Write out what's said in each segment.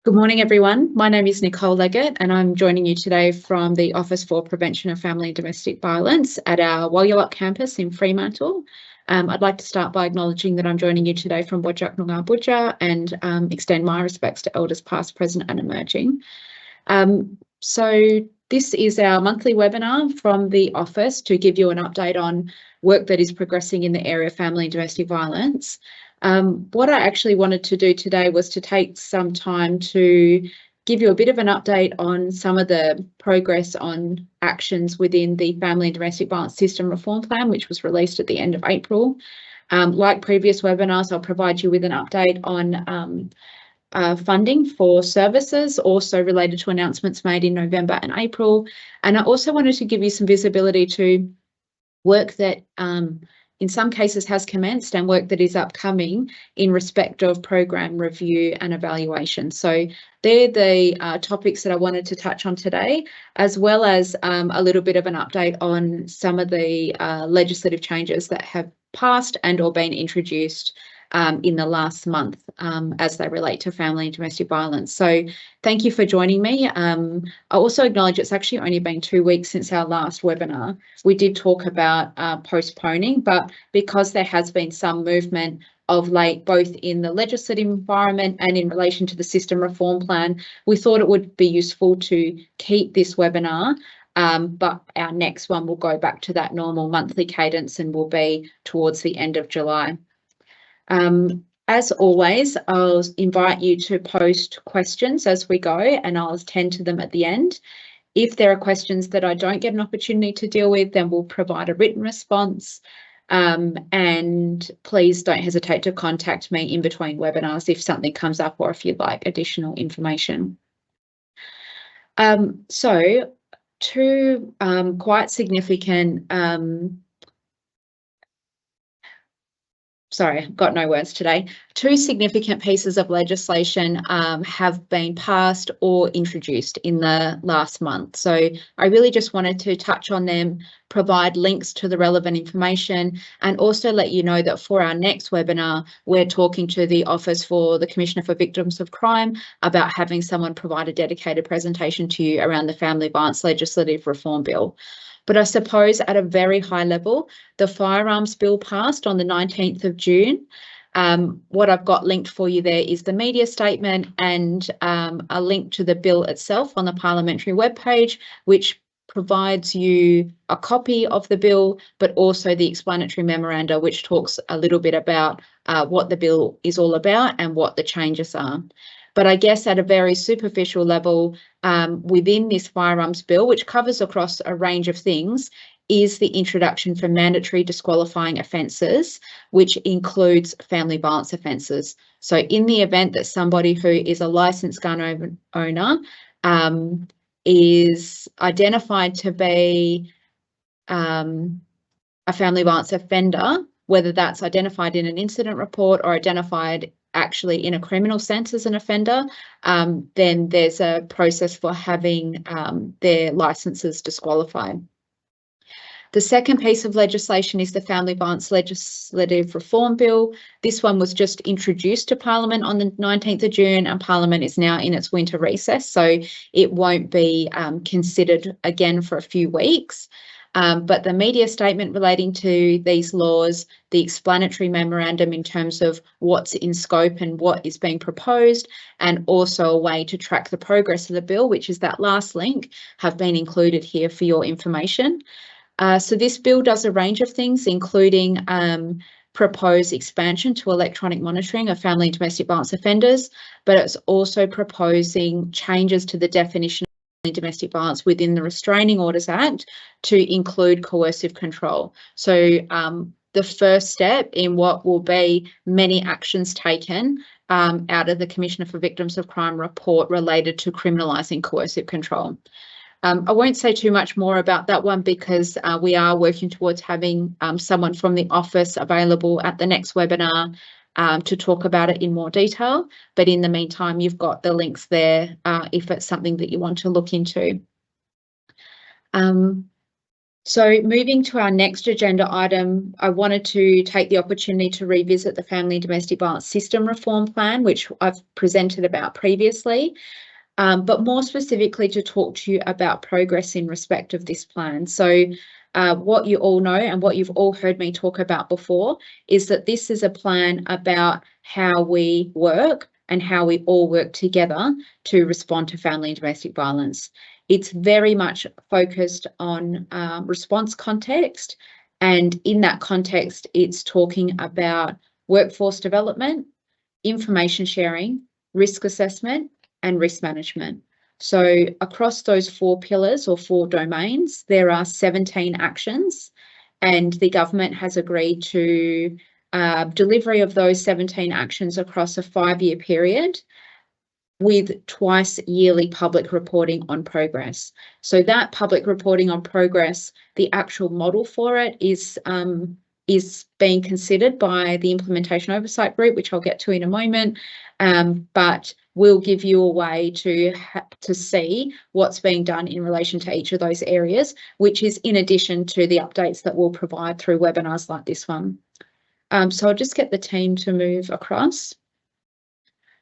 Good morning, everyone. My name is Nicole Leggett, and I'm joining you today from the Office for Prevention of Family and Domestic Violence at our Walyawak campus in Fremantle. I'd like to start by acknowledging that I'm joining you today from Whadjuk Noongar Budja and extend my respects to Elders past, present and emerging. So this is our monthly webinar from the office to give you an update on work that is progressing in the area of family and domestic violence. What I actually wanted to do today was to take some time to give you a bit of an update on some of the progress on actions within the Family and Domestic Violence System Reform Plan, which was released at the end of April. Like previous webinars, I'll provide you with an update on funding for services, also related to announcements made in November and April. And I also wanted to give you some visibility to work that in some cases has commenced and work that is upcoming in respect of program review and evaluation. So they're the topics that I wanted to touch on today, as well as a little bit of an update on some of the legislative changes that have passed and or been introduced in the last month as they relate to family and domestic violence. So thank you for joining me. I also acknowledge it's actually only been 2 weeks since our last webinar. We did talk about postponing, but because there has been some movement of late, both in the legislative environment and in relation to the system reform plan, we thought it would be useful to keep this webinar, but our next one will go back to that normal monthly cadence and will be towards the end of July. As always, I'll invite you to post questions as we go and I'll attend to them at the end. If there are questions that I don't get an opportunity to deal with, then we'll provide a written response. And please don't hesitate to contact me in between webinars if something comes up or if you'd like additional information. So two quite significant sorry, I've got no words today. Two significant pieces of legislation have been passed or introduced in the last month. So I really just wanted to touch on them, provide links to the relevant information, and also let you know that for our next webinar, we're talking to the Office for the Commissioner for Victims of Crime about having someone provide a dedicated presentation to you around the Family Violence Legislative Reform Bill. But I suppose at a very high level, the firearms bill passed on the 19th of June. What I've got linked for you there is the media statement and a link to the bill itself on the parliamentary webpage, which provides you a copy of the bill, but also the explanatory memoranda, which talks a little bit about what the bill is all about and what the changes are. But I guess at a very superficial level, within this firearms bill, which covers across a range of things, is the introduction for mandatory disqualifying offences, which includes family violence offences. So in the event that somebody who is a licensed gun owner is identified to be a family violence offender, whether that's identified in an incident report or identified actually in a criminal sense as an offender, then there's a process for having their licences disqualified. The second piece of legislation is the Family Violence Legislative Reform Bill. This one was just introduced to Parliament on the 19th of June and Parliament is now in its winter recess, so it won't be considered again for a few weeks. But the media statement relating to these laws, the explanatory memorandum in terms of what's in scope and what is being proposed, and also a way to track the progress of the bill, which is that last link, have been included here for your information. So this bill does a range of things, including proposed expansion to electronic monitoring of family and domestic violence offenders, but it's also proposing changes to the definition domestic violence within the Restraining Orders Act to include coercive control. So the first step in what will be many actions taken out of the Commissioner for Victims of Crime report related to criminalising coercive control. I won't say too much more about that one because we are working towards having someone from the office available at the next webinar to talk about it in more detail. But in the meantime, you've got the links there if it's something that you want to look into. So moving to our next agenda item, I wanted to take the opportunity to revisit the Family and Domestic Violence System Reform Plan, which I've presented about previously, but more specifically to talk to you about progress in respect of this plan. So what you all know and what you've all heard me talk about before is that this is a plan about how we work and how we all work together to respond to family and domestic violence. It's very much focused on response context, and in that context, it's talking about workforce development, information sharing, risk assessment, and risk management. So across those 4 pillars or 4 domains, there are 17 actions, and the government has agreed to delivery of those 17 actions across a 5-year period, with twice yearly public reporting on progress. So that public reporting on progress, the actual model for it is being considered by the Implementation Oversight Group, which I'll get to in a moment, but we'll give you a way to see what's being done in relation to each of those areas, which is in addition to the updates that we'll provide through webinars like this one. So I'll just get the team to move across.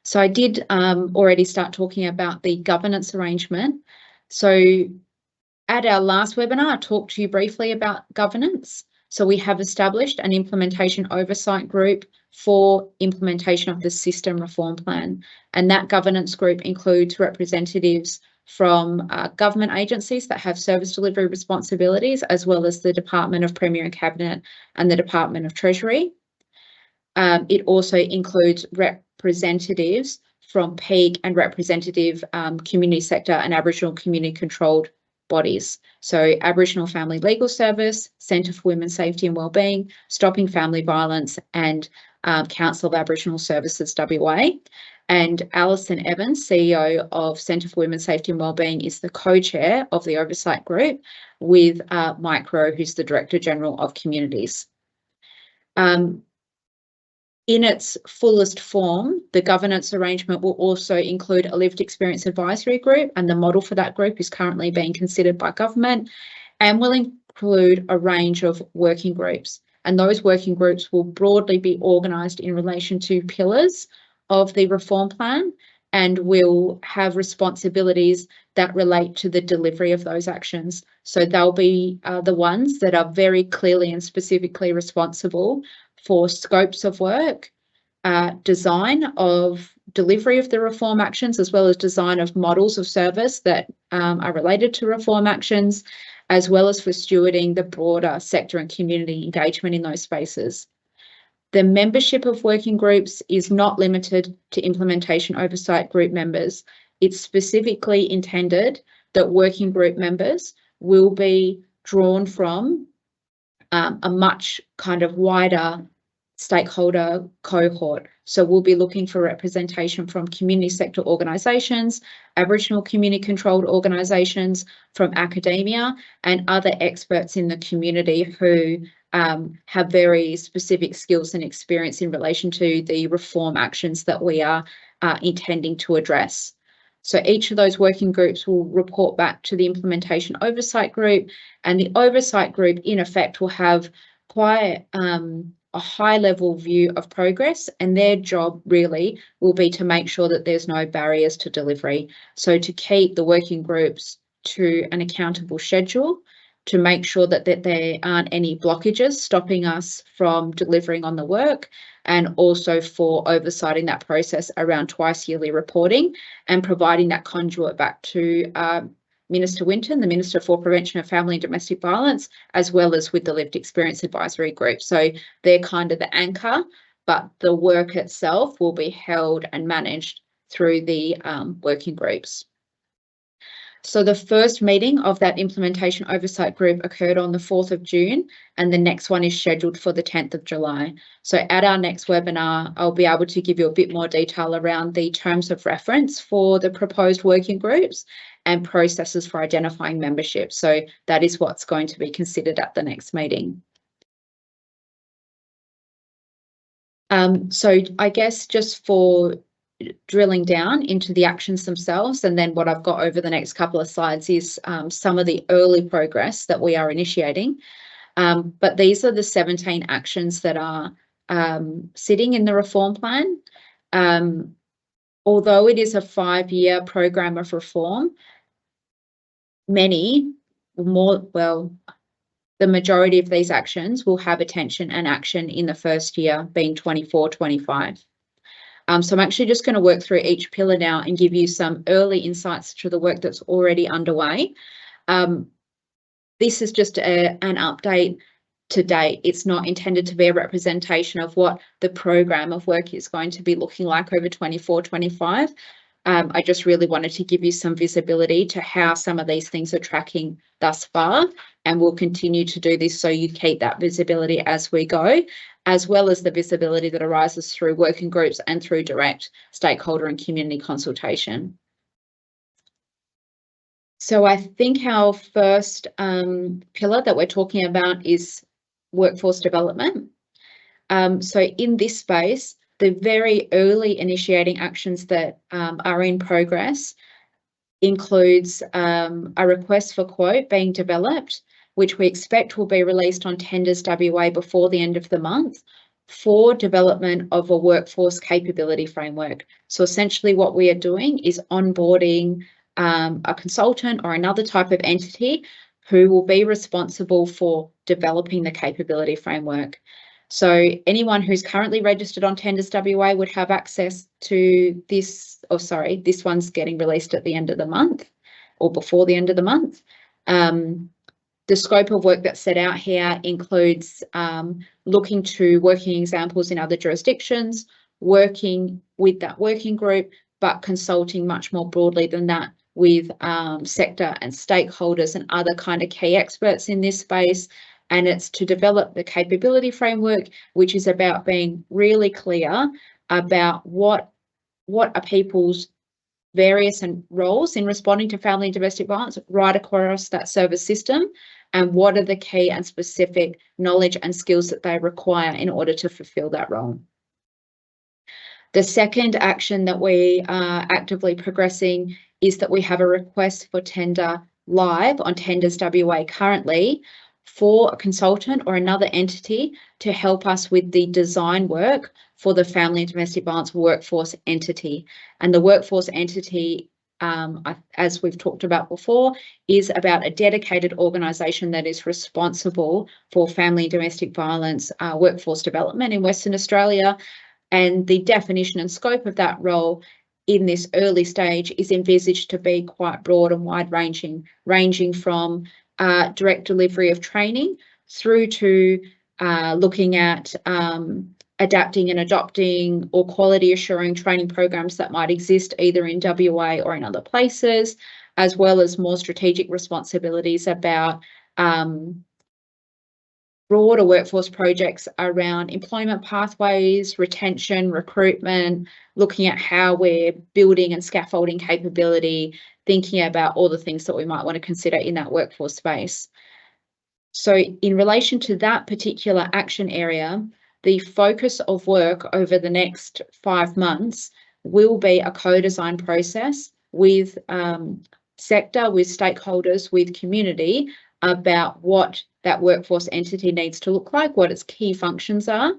So I did already start talking about the governance arrangement. So at our last webinar, I talked to you briefly about governance. So we have established an implementation oversight group for implementation of the system reform plan. And that governance group includes representatives from government agencies that have service delivery responsibilities, as well as the Department of Premier and Cabinet and the Department of Treasury. It also includes representatives from PEAG and representative community sector and Aboriginal community controlled bodies. So Aboriginal Family Legal Service, Centre for Women's Safety and Wellbeing, Stopping Family Violence, and Council of Aboriginal Services WA. And Alison Evans, CEO of Centre for Women's Safety and Wellbeing, is the co-chair of the oversight group, with Mike Rowe, who's the Director General of Communities. In its fullest form, the governance arrangement will also include a lived experience advisory group, and the model for that group is currently being considered by government, and will include a range of working groups. And those working groups will broadly be organised in relation to pillars of the reform plan, and will have responsibilities that relate to the delivery of those actions. So they'll be the ones that are very clearly and specifically responsible for scopes of work, design of delivery of the reform actions, as well as design of models of service that are related to reform actions, as well as for stewarding the broader sector and community engagement in those spaces. The membership of working groups is not limited to implementation oversight group members. It's specifically intended that working group members will be drawn from a much kind of wider stakeholder cohort. So we'll be looking for representation from community sector organisations, Aboriginal community controlled organisations, from academia, and other experts in the community who have very specific skills and experience in relation to the reform actions that we are intending to address. So each of those working groups will report back to the implementation oversight group, and the oversight group in effect will have quite a high level view of progress, and their job really will be to make sure that there's no barriers to delivery. So to keep the working groups to an accountable schedule, to make sure that there aren't any blockages stopping us from delivering on the work, and also for oversighting that process around twice yearly reporting and providing that conduit back to Minister Winton, the Minister for Prevention of Family and Domestic Violence, as well as with the Lived Experience Advisory Group. So they're kind of the anchor, but the work itself will be held and managed through the working groups. So the first meeting of that implementation oversight group occurred on the 4th of June, and the next one is scheduled for the 10th of July. So at our next webinar, I'll be able to give you a bit more detail around the terms of reference for the proposed working groups and processes for identifying membership. So that is what's going to be considered at the next meeting. So I guess just for drilling down into the actions themselves, and then what I've got over the next couple of slides is some of the early progress that we are initiating. But these are the 17 actions that are sitting in the reform plan. Although it is a 5-year program of reform, the majority of these actions will have attention and action in the first year, being 24-25. So I'm actually just going to work through each pillar now and give you some early insights to the work that's already underway. This is just an update to date. It's not intended to be a representation of what the program of work is going to be looking like over 24-25. I just really wanted to give you some visibility to how some of these things are tracking thus far, and we'll continue to do this so you keep that visibility as we go, as well as the visibility that arises through working groups and through direct stakeholder and community consultation. So I think our first pillar that we're talking about is workforce development. So in this space, the very early initiating actions that are in progress includes a request for quote being developed, which we expect will be released on Tenders WA before the end of the month, for development of a workforce capability framework. So essentially what we are doing is onboarding a consultant or another type of entity who will be responsible for developing the capability framework. So anyone who's currently registered on Tenders WA would have access to this, this one's getting released at the end of the month or before the end of the month. The scope of work that's set out here includes looking to working examples in other jurisdictions, working with that working group, but consulting much more broadly than that with sector and stakeholders and other kind of key experts in this space. And it's to develop the capability framework, which is about being really clear about what are people's various roles in responding to family and domestic violence right across that service system, and what are the key and specific knowledge and skills that they require in order to fulfill that role. The second action that we are actively progressing is that we have a request for tender live on Tenders WA currently for a consultant or another entity to help us with the design work for the family and domestic violence workforce entity. And the workforce entity, as we've talked about before, is about a dedicated organisation that is responsible for family and domestic violence workforce development in Western Australia. And the definition and scope of that role in this early stage is envisaged to be quite broad and wide-ranging, ranging from direct delivery of training through to looking at adapting and adopting or quality assuring training programs that might exist either in WA or in other places, as well as more strategic responsibilities about broader workforce projects around employment pathways, retention, recruitment, looking at how we're building and scaffolding capability, thinking about all the things that we might want to consider in that workforce space. So in relation to that particular action area, the focus of work over the next 5 months will be a co-design process with sector, with stakeholders, with community about what that workforce entity needs to look like, what its key functions are,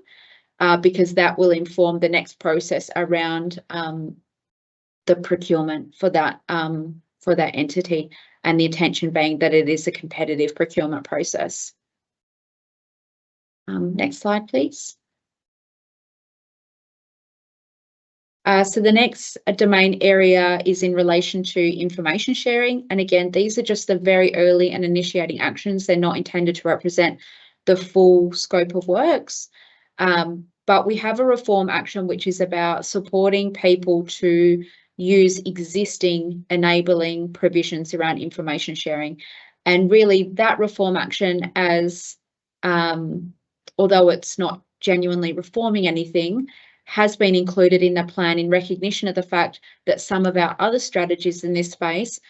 because that will inform the next process around the procurement for that entity, and the intention being that it is a competitive procurement process. Next slide, please. So the next domain area is in relation to information sharing. And again, these are just the very early and initiating actions. They're not intended to represent the full scope of works. But we have a reform action which is about supporting people to use existing enabling provisions around information sharing. And really that reform action, as although it's not genuinely reforming anything, has been included in the plan in recognition of the fact that some of our other strategies in this space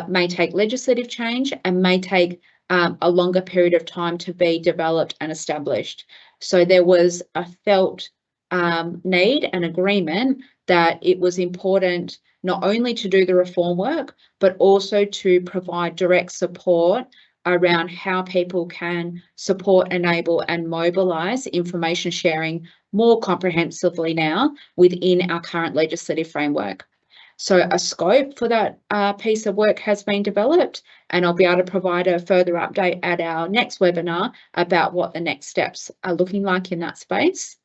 may take legislative change and may take a longer period of time to be developed and established. So there was a felt need and agreement that it was important not only to do the reform work, but also to provide direct support around how people can support, enable and mobilise information sharing more comprehensively now within our current legislative framework. So a scope for that piece of work has been developed, and I'll be able to provide a further update at our next webinar about what the next steps are looking like in that space.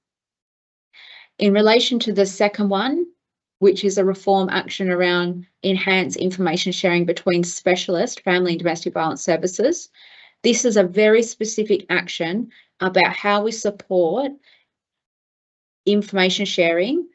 In relation to the second one, which is a reform action around enhanced information sharing between specialist family and domestic violence services, this is a very specific action about how we support information sharing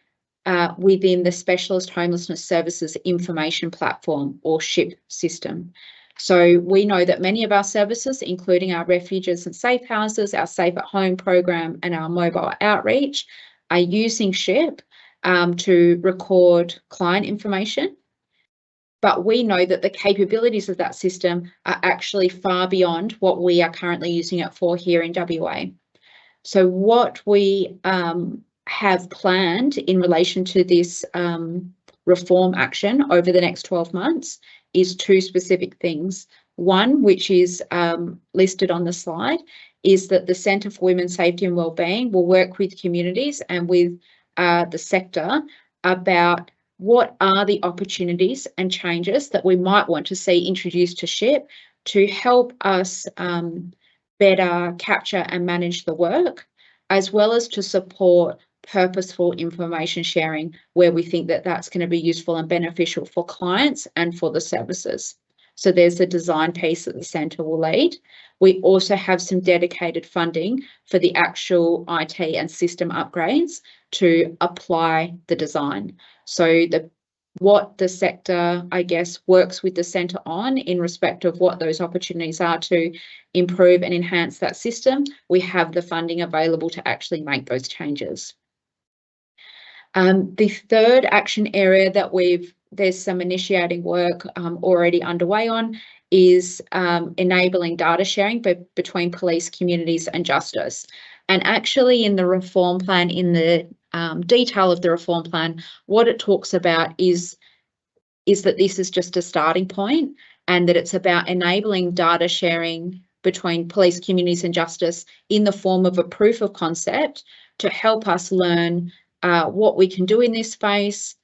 within the Specialist Homelessness Services Information Platform, or SHIP system. So we know that many of our services, including our refuges and safe houses, our Safe at Home program and our mobile outreach, are using SHIP to record client information. But we know that the capabilities of that system are actually far beyond what we are currently using it for here in WA. So what we have planned in relation to this reform action over the next 12 months is two specific things. One, which is listed on the slide, is that the Centre for Women's Safety and Wellbeing will work with communities and with the sector about what are the opportunities and changes that we might want to see introduced to SHIP to help us better capture and manage the work, as well as to support purposeful information sharing where we think that that's going to be useful and beneficial for clients and for the services. So there's the design piece that the centre will lead. We also have some dedicated funding for the actual IT and system upgrades to apply the design. So what the sector, I guess, works with the centre on in respect of what those opportunities are to improve and enhance that system, we have the funding available to actually make those changes. The third action area that there's some initiating work already underway on is enabling data sharing between police, communities and justice. And actually in the reform plan, in the detail of the reform plan, what it talks about is that this is just a starting point, and that it's about enabling data sharing between police, communities and justice in the form of a proof of concept to help us learn what we can do in this space,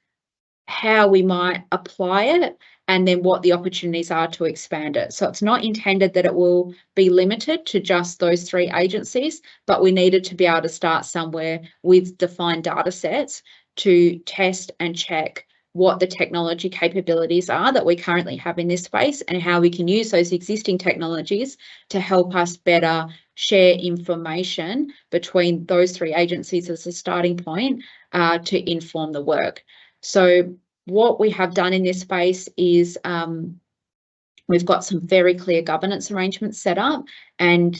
how we might apply it, and then what the opportunities are to expand it. So it's not intended that it will be limited to just those three agencies, but we needed to be able to start somewhere with defined data sets to test and check what the technology capabilities are that we currently have in this space and how we can use those existing technologies to help us better share information between those three agencies as a starting point to inform the work. So what we have done in this space is we've got some very clear governance arrangements set up, and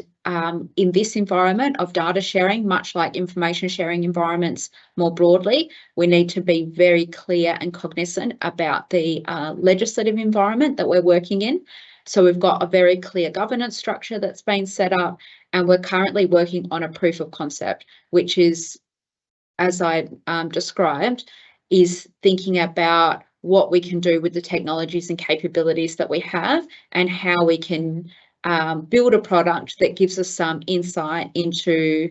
in this environment of data sharing, much like information sharing environments more broadly, we need to be very clear and cognizant about the legislative environment that we're working in. So we've got a very clear governance structure that's been set up, and we're currently working on a proof of concept, which is, as I described, is thinking about what we can do with the technologies and capabilities that we have and how we can build a product that gives us some insight into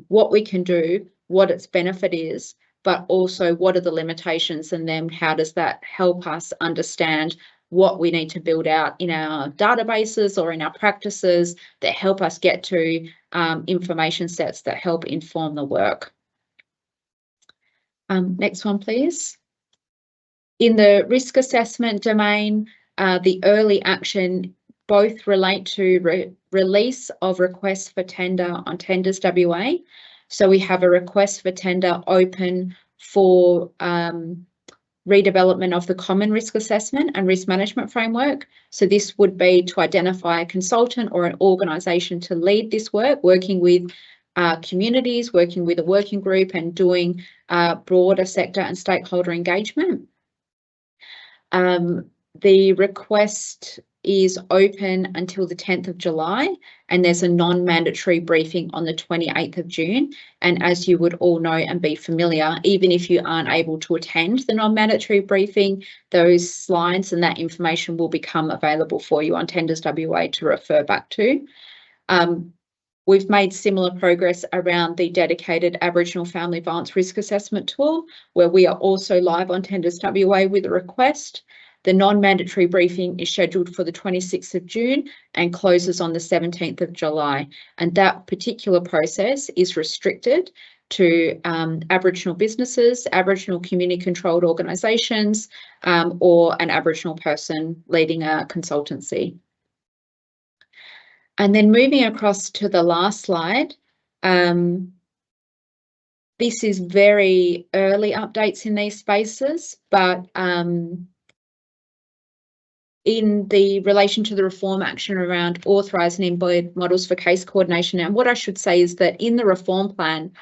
what we can do, what its benefit is, but also what are the limitations, and then how does that help us understand what we need to build out in our databases or in our practices that help us get to information sets that help inform the work. Next one, please. In the risk assessment domain, the early action both relate to release of requests for tender on Tenders WA. So we have a request for tender open for redevelopment of the common risk assessment and risk management framework. So this would be to identify a consultant or an organisation to lead this work, working with communities, working with a working group and doing broader sector and stakeholder engagement. The request is open until the 10th of July, and there's a non-mandatory briefing on the 28th of June. And as you would all know and be familiar, even if you aren't able to attend the non-mandatory briefing, those slides and that information will become available for you on Tenders WA to refer back to. We've made similar progress around the dedicated Aboriginal Family Violence Risk Assessment tool, where we are also live on Tenders WA with a request. The non-mandatory briefing is scheduled for the 26th of June and closes on the 17th of July. And that particular process is restricted to Aboriginal businesses, Aboriginal community-controlled organisations, or an Aboriginal person leading a consultancy. And then moving across to the last slide, this is very early updates in these spaces, but in the relation to the reform action around authorised and embodied models for case coordination. And what I should say is that in the reform plan,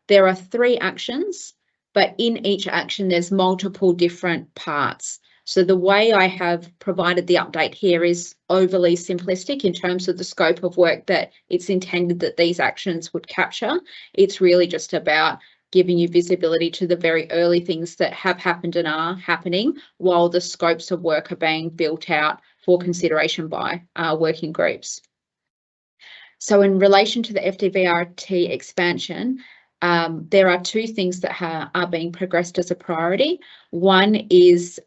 there are 3 actions, but in each action, there's multiple different parts. So the way I have provided the update here is overly simplistic in terms of the scope of work that it's intended that these actions would capture. It's really just about giving you visibility to the very early things that have happened and are happening while the scopes of work are being built out for consideration by working groups. So in relation to the FDVRT expansion, there are 2 things that are being progressed as a priority. One is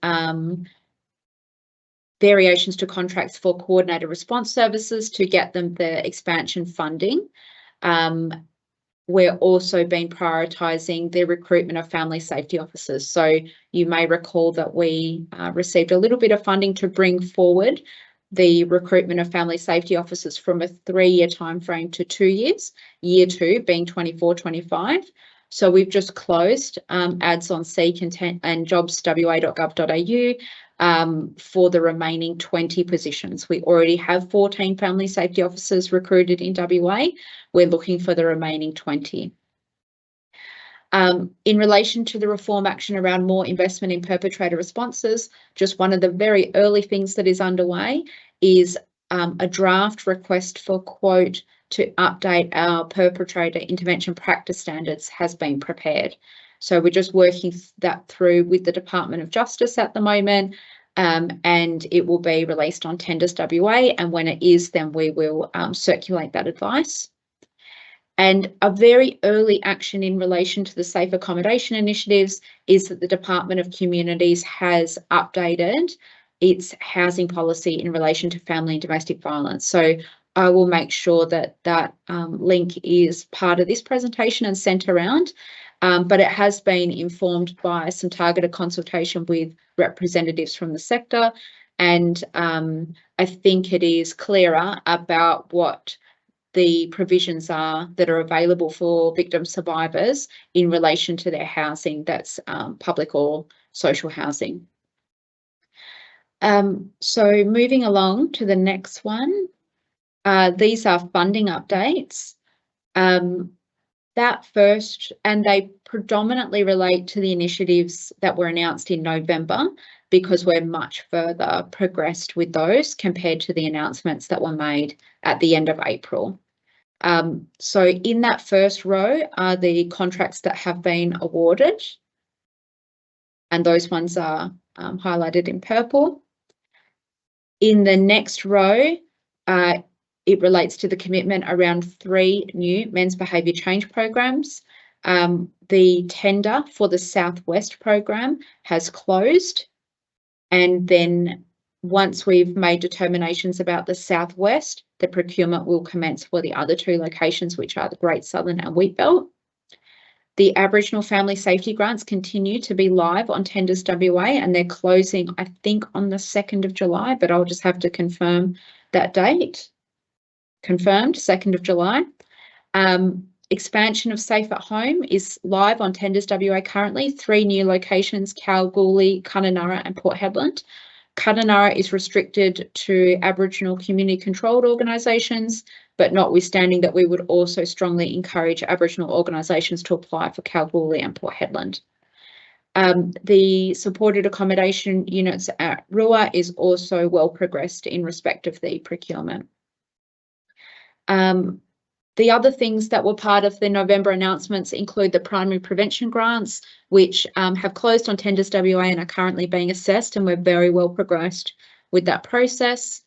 variations to contracts for coordinated response services to get them the expansion funding. We're also been prioritising the recruitment of family safety officers. So you may recall that we received a little bit of funding to bring forward the recruitment of family safety officers from a 3-year timeframe to 2 years, year 2 being 24-25. So we've just closed ads on Seek and jobswa.gov.au for the remaining 20 positions. We already have 14 family safety officers recruited in WA. We're looking for the remaining 20. In relation to the reform action around more investment in perpetrator responses, just one of the very early things that is underway is a draft request for quote to update our perpetrator intervention practice standards has been prepared. So we're just working that through with the Department of Justice at the moment, and it will be released on Tenders WA, and when it is, then we will circulate that advice. And a very early action in relation to the safe accommodation initiatives is that the Department of Communities has updated its housing policy in relation to family and domestic violence. So I will make sure that that link is part of this presentation and sent around, but it has been informed by some targeted consultation with representatives from the sector, and I think it is clearer about what the provisions are that are available for victim survivors in relation to their housing that's public or social housing. So moving along to the next one, these are funding updates. That first, and they predominantly relate to the initiatives that were announced in November, because we're much further progressed with those compared to the announcements that were made at the end of April. So in that first row are the contracts that have been awarded, and those ones are highlighted in purple. In the next row, it relates to the commitment around 3 new men's behaviour change programs. The tender for the Southwest program has closed, and then once we've made determinations about the Southwest, the procurement will commence for the other 2 locations, which are the Great Southern and Wheatbelt. The Aboriginal Family Safety Grants continue to be live on Tenders WA, and they're closing, I think, on the 2nd of July, but I'll just have to confirm that date. Confirmed, 2nd of July. Expansion of Safe at Home is live on Tenders WA currently, 3 new locations, Kalgoorlie, Kununurra and Port Hedland. Kununurra is restricted to Aboriginal community-controlled organisations, but notwithstanding that, we would also strongly encourage Aboriginal organisations to apply for Kalgoorlie and Port Hedland. The supported accommodation units at Rua is also well progressed in respect of the procurement. The other things that were part of the November announcements include the primary prevention grants, which have closed on tenders WA and are currently being assessed, and we're very well progressed with that process.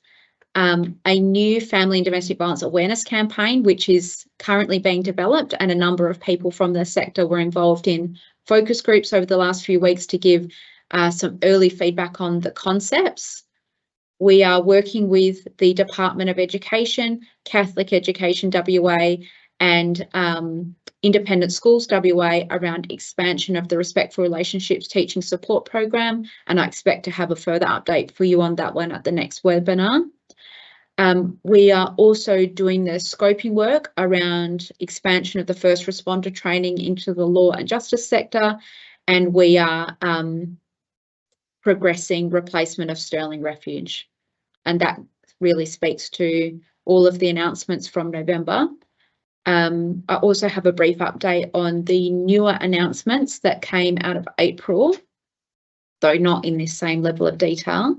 A new family and domestic violence awareness campaign, which is currently being developed, and a number of people from the sector were involved in focus groups over the last few weeks to give some early feedback on the concepts. We are working with the Department of Education, Catholic Education WA, and Independent Schools WA around expansion of the Respectful Relationships Teaching Support Program, and I expect to have a further update for you on that one at the next webinar. We are also doing the scoping work around expansion of the first responder training into the law and justice sector, and we are progressing replacement of Stirling Refuge. And that really speaks to all of the announcements from November. I also have a brief update on the newer announcements that came out of April, though not in this same level of detail,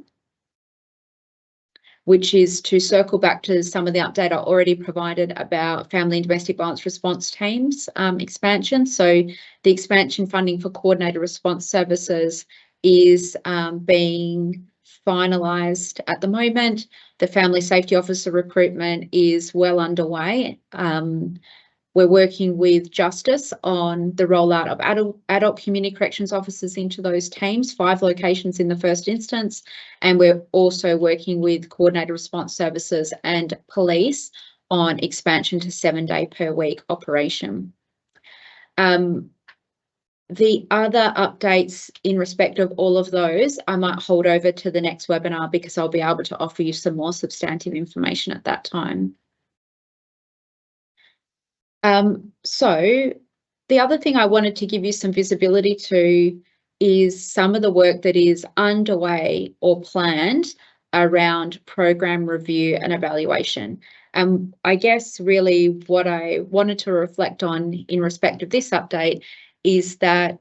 which is to circle back to some of the update I already provided about family and domestic violence response teams expansion. So the expansion funding for coordinated response services is being finalised at the moment. The family safety officer recruitment is well underway. We're working with Justice on the rollout of adult community corrections officers into those teams, 5 locations in the first instance, and we're also working with coordinated response services and police on expansion to 7-day per week operation. The other updates in respect of all of those, I might hold over to the next webinar because I'll be able to offer you some more substantive information at that time. So the other thing I wanted to give you some visibility to is some of the work that is underway or planned around program review and evaluation. I guess really what I wanted to reflect on in respect of this update is that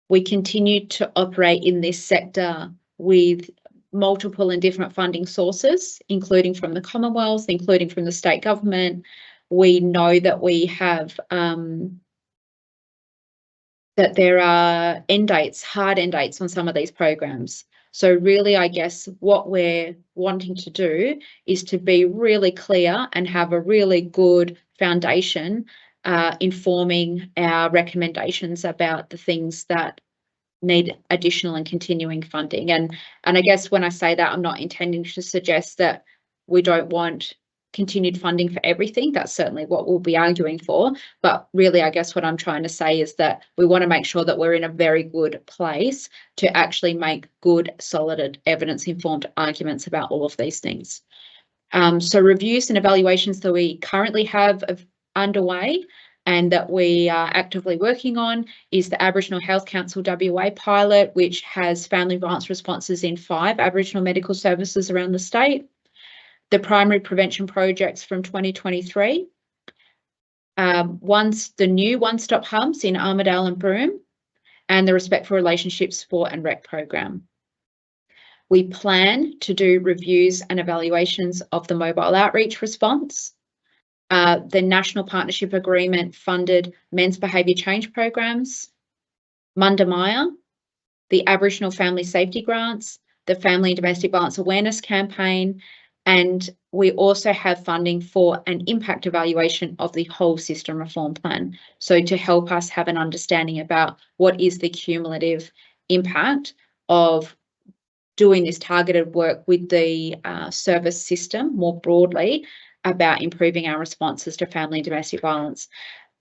we continue to operate in this sector with multiple and different funding sources, including from the Commonwealth, including from the state government. We know that we have that there are end dates, hard end dates on some of these programs. So really, I guess what we're wanting to do is to be really clear and have a really good foundation informing our recommendations about the things that need additional and continuing funding. And I guess when I say that, I'm not intending to suggest that we don't want continued funding for everything. That's certainly what we'll be arguing for. But really, I guess what I'm trying to say is that we want to make sure that we're in a very good place to actually make good, solid, evidence-informed arguments about all of these things. So reviews and evaluations that we currently have underway and that we are actively working on is the Aboriginal Health Council WA pilot, which has family violence responses in 5 Aboriginal medical services around the state. The primary prevention projects from 2023. The new one-stop hubs in Armidale and Broome, and the Respectful Relationships Sport and Rec program. We plan to do reviews and evaluations of the mobile outreach response, the National Partnership Agreement funded men's behaviour change programs, Mundamaya, the Aboriginal Family Safety Grants, the Family and Domestic Violence Awareness Campaign, and we also have funding for an impact evaluation of the whole system reform plan. So to help us have an understanding about what is the cumulative impact of doing this targeted work with the service system more broadly about improving our responses to family and domestic violence.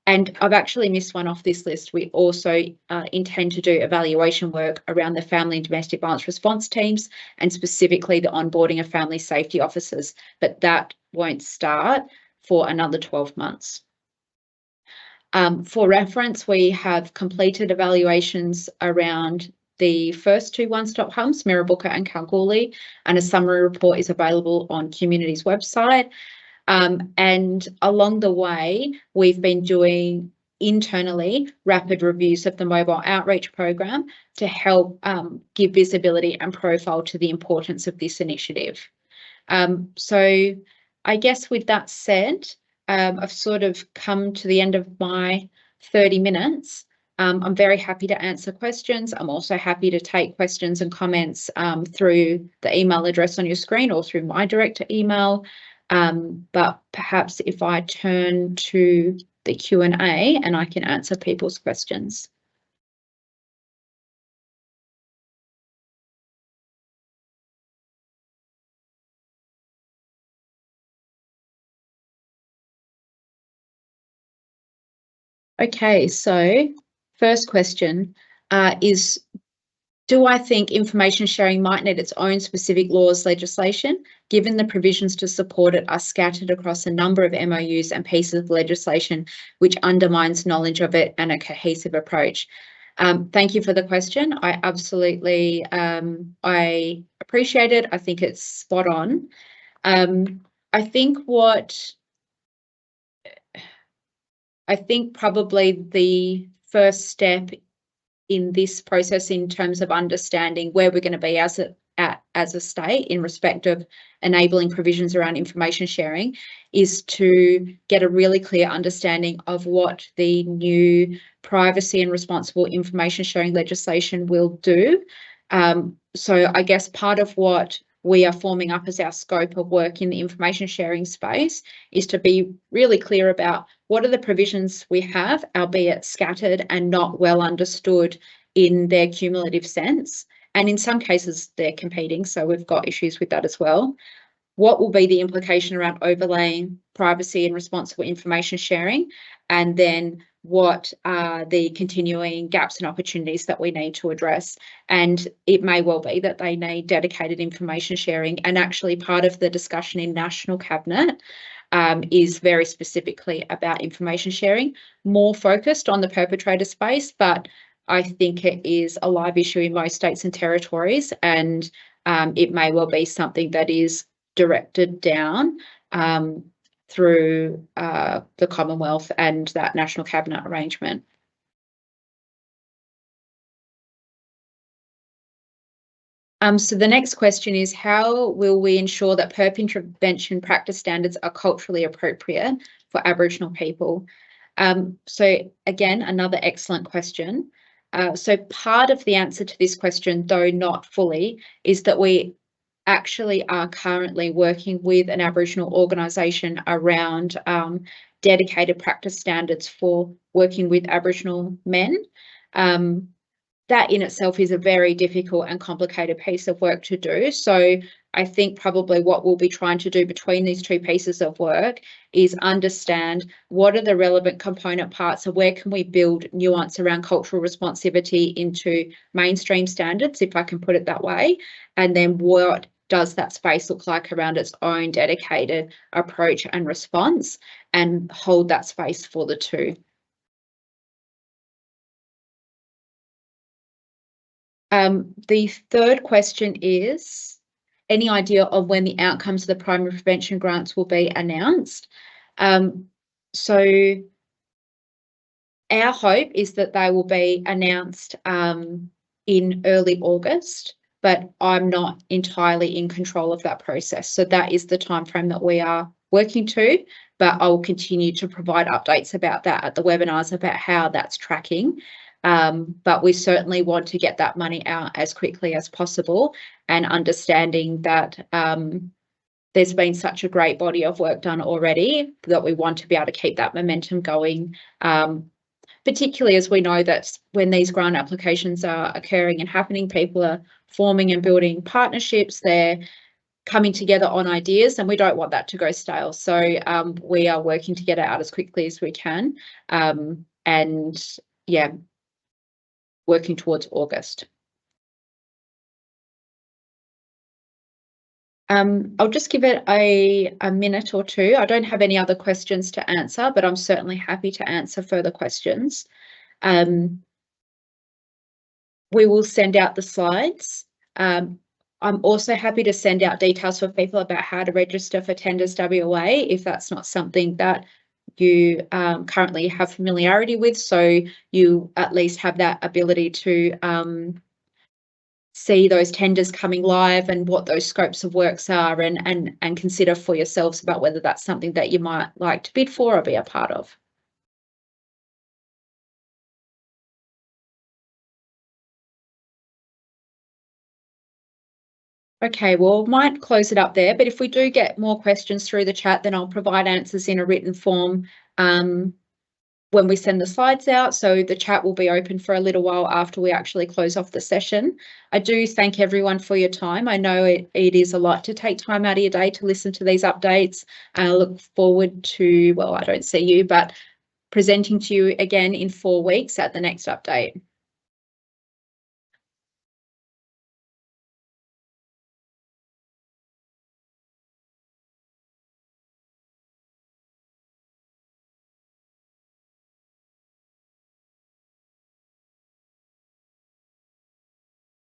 And I've actually missed one off this list. We also intend to do evaluation work around the family and domestic violence response teams and specifically the onboarding of family safety officers, but that won't start for another 12 months. For reference, we have completed evaluations around the first 2 one-stop hubs, Mirrabooka and Kalgoorlie, and a summary report is available on Community's website. And along the way, we've been doing internally rapid reviews of the mobile outreach program to help give visibility and profile to the importance of this initiative. So I guess with that said, I've sort of come to the end of my 30 minutes. I'm very happy to answer questions. I'm also happy to take questions and comments through the email address on your screen or through my direct email. But perhaps if I turn to the Q&A and I can answer people's questions. Okay, so first question is, do I think information sharing might need its own specific laws legislation, given the provisions to support it are scattered across a number of MOUs and pieces of legislation, which undermines knowledge of it and a cohesive approach? Thank you for the question. I absolutely I appreciate it. I think it's spot on. I think probably the first step in this process in terms of understanding where we're going to be as a state in respect of enabling provisions around information sharing is to get a really clear understanding of what the new privacy and responsible information sharing legislation will do. So I guess part of what we are forming up as our scope of work in the information sharing space is to be really clear about what are the provisions we have, albeit scattered and not well understood in their cumulative sense. And in some cases, they're competing, so we've got issues with that as well. What will be the implication around overlaying privacy and responsible information sharing? And then what are the continuing gaps and opportunities that we need to address? And it may well be that they need dedicated information sharing. And actually part of the discussion in National Cabinet is very specifically about information sharing, more focused on the perpetrator space, but I think it is a live issue in most states and territories, and it may well be something that is directed down through the Commonwealth and that National Cabinet arrangement. So the next question is, how will we ensure that PERP intervention practice standards are culturally appropriate for Aboriginal people? So again, another excellent question. So part of the answer to this question, though not fully, is that we actually are currently working with an Aboriginal organisation around dedicated practice standards for working with Aboriginal men. That in itself is a very difficult and complicated piece of work to do. So I think probably what we'll be trying to do between these two pieces of work is understand what are the relevant component parts and where can we build nuance around cultural responsivity into mainstream standards, if I can put it that way, and then what does that space look like around its own dedicated approach and response, and hold that space for the two. The third question is, any idea of when the outcomes of the primary prevention grants will be announced? So our hope is that they will be announced in early August, but I'm not entirely in control of that process. So that is the timeframe that we are working to, but I will continue to provide updates about that at the webinars about how that's tracking. But we certainly want to get that money out as quickly as possible, and understanding that there's been such a great body of work done already that we want to be able to keep that momentum going, particularly as we know that when these grant applications are occurring and happening, people are forming and building partnerships, they're coming together on ideas, and we don't want that to go stale. So we are working to get it out as quickly as we can, and yeah, working towards August. I'll just give it a minute or two. I don't have any other questions to answer, but I'm certainly happy to answer further questions. We will send out the slides. I'm also happy to send out details for people about how to register for Tenders WA if that's not something that you currently have familiarity with, so you at least have that ability to see those tenders coming live and what those scopes of works are, and consider for yourselves about whether that's something that you might like to bid for or be a part of. Okay, well, might close it up there, but if we do get more questions through the chat, then I'll provide answers in a written form when we send the slides out. So the chat will be open for a little while after we actually close off the session. I do thank everyone for your time. I know it is a lot to take time out of your day to listen to these updates. I look forward to, well, I don't see you, but presenting to you again in 4 weeks at the next update.